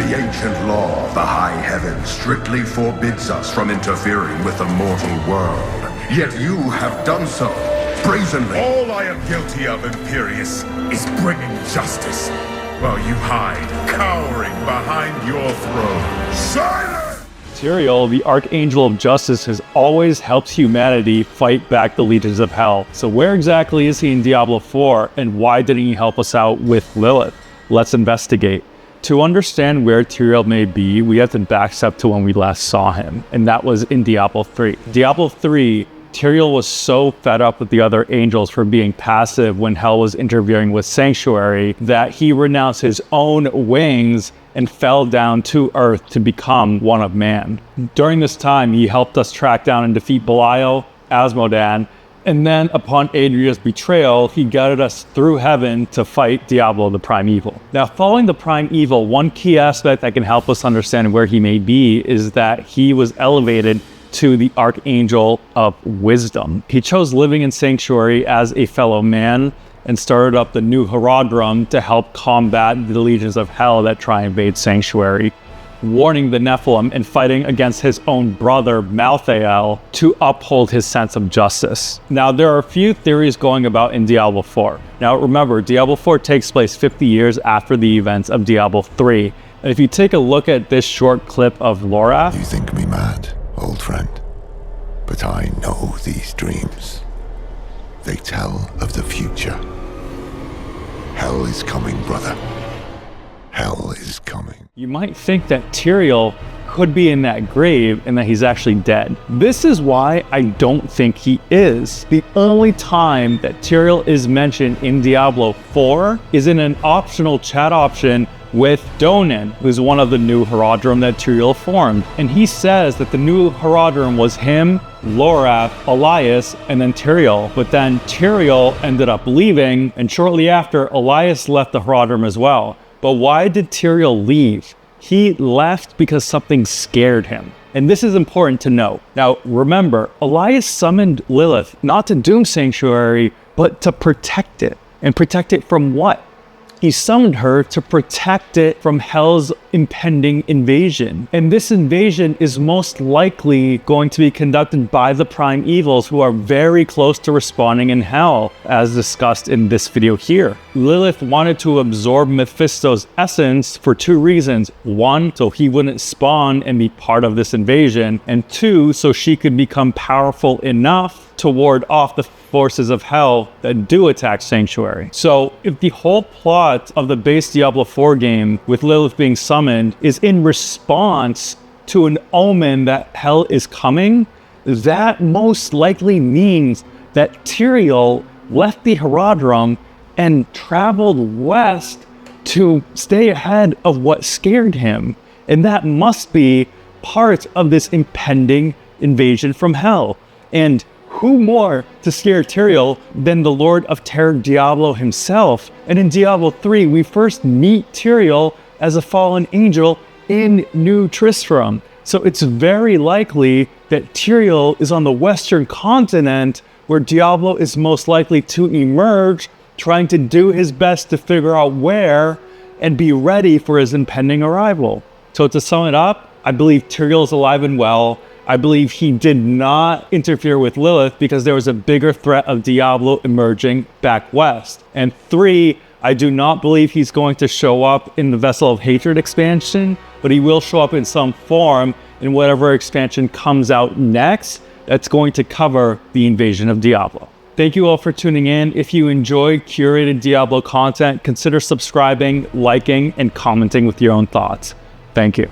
The ancient law of the high heaven strictly forbids us from interfering with the mortal world. Yet you have done so, brazenly. All I am guilty of, Imperius, is bringing justice, while you hide, cowering behind your throne. Silence! Tyrael, the Archangel of Justice, has always helped humanity fight back the legions of hell. So where exactly is he in Diablo 4, and why didn't he help us out with Lilith? Let's investigate. To understand where Tyrael may be, we have to backstep to when we last saw him, and that was in Diablo 3. Diablo 3, Tyrael was so fed up with the other angels for being passive when Hell was interfering with Sanctuary that he renounced his own wings and fell down to Earth to become one of man. During this time, he helped us track down and defeat Belial, Asmodan, and then upon Adria's betrayal, he guided us through heaven to fight Diablo, the Primeval. Now, following the Primeval, one key aspect that can help us understand where he may be is that he was elevated to the Archangel of Wisdom. He chose living in Sanctuary as a fellow man and started up the new Herodrum to help combat the legions of hell that try and invade Sanctuary, warning the Nephilim and fighting against his own brother Malthael to uphold his sense of justice. Now, there are a few theories going about in Diablo 4. Now, remember, Diablo 4 takes place 50 years after the events of Diablo 3. And if you take a look at this short clip of Lorath... You think me mad, old friend, but I know these dreams. They tell of the future. Hell is coming, brother. Hell is coming. You might think that Tyrael could be in that grave and that he's actually dead. This is why I don't think he is. The only time that Tyrael is mentioned in Diablo 4 is in an optional chat option with Donan, who's one of the new Herodrum that Tyrael formed. And he says that the new Herodrum was him, Lorath, Elias, and then Tyrael. But then Tyrael ended up leaving, and shortly after, Elias left the Herodrum as well. But why did Tyrael leave? He left because something scared him. And this is important to know. Now, remember, Elias summoned Lilith not to doom Sanctuary, but to protect it. And protect it from what? He summoned her to protect it from Hell's impending invasion. And this invasion is most likely going to be conducted by the Primevals, who are very close to respawning in Hell, as discussed in this video here. Lilith wanted to absorb Mephisto's essence for two reasons. One, so he wouldn't spawn and be part of this invasion. And two, so she could become powerful enough to ward off the forces of Hell that do attack Sanctuary. So if the whole plot of the base Diablo 4 game, with Lilith being summoned, is in response to an omen that Hell is coming, that most likely means that Tyrael left the Herodrum and traveled west to stay ahead of what scared him. And that must be part of this impending invasion from Hell. And who more to scare Tyrael than the Lord of Terror Diablo himself? And in Diablo 3, we first meet Tyrael as a fallen angel in New Tristram. So it's very likely that Tyrael is on the western continent, where Diablo is most likely to emerge, trying to do his best to figure out where and be ready for his impending arrival. So to sum it up, I believe Tyrael is alive and well. I believe he did not interfere with Lilith because there was a bigger threat of Diablo emerging back west. And 3, I do not believe he's going to show up in the Vessel of Hatred expansion, but he will show up in some form in whatever expansion comes out next that's going to cover the invasion of Diablo. Thank you all for tuning in. If you enjoyed curated Diablo content, consider subscribing, liking, and commenting with your own thoughts. Thank you.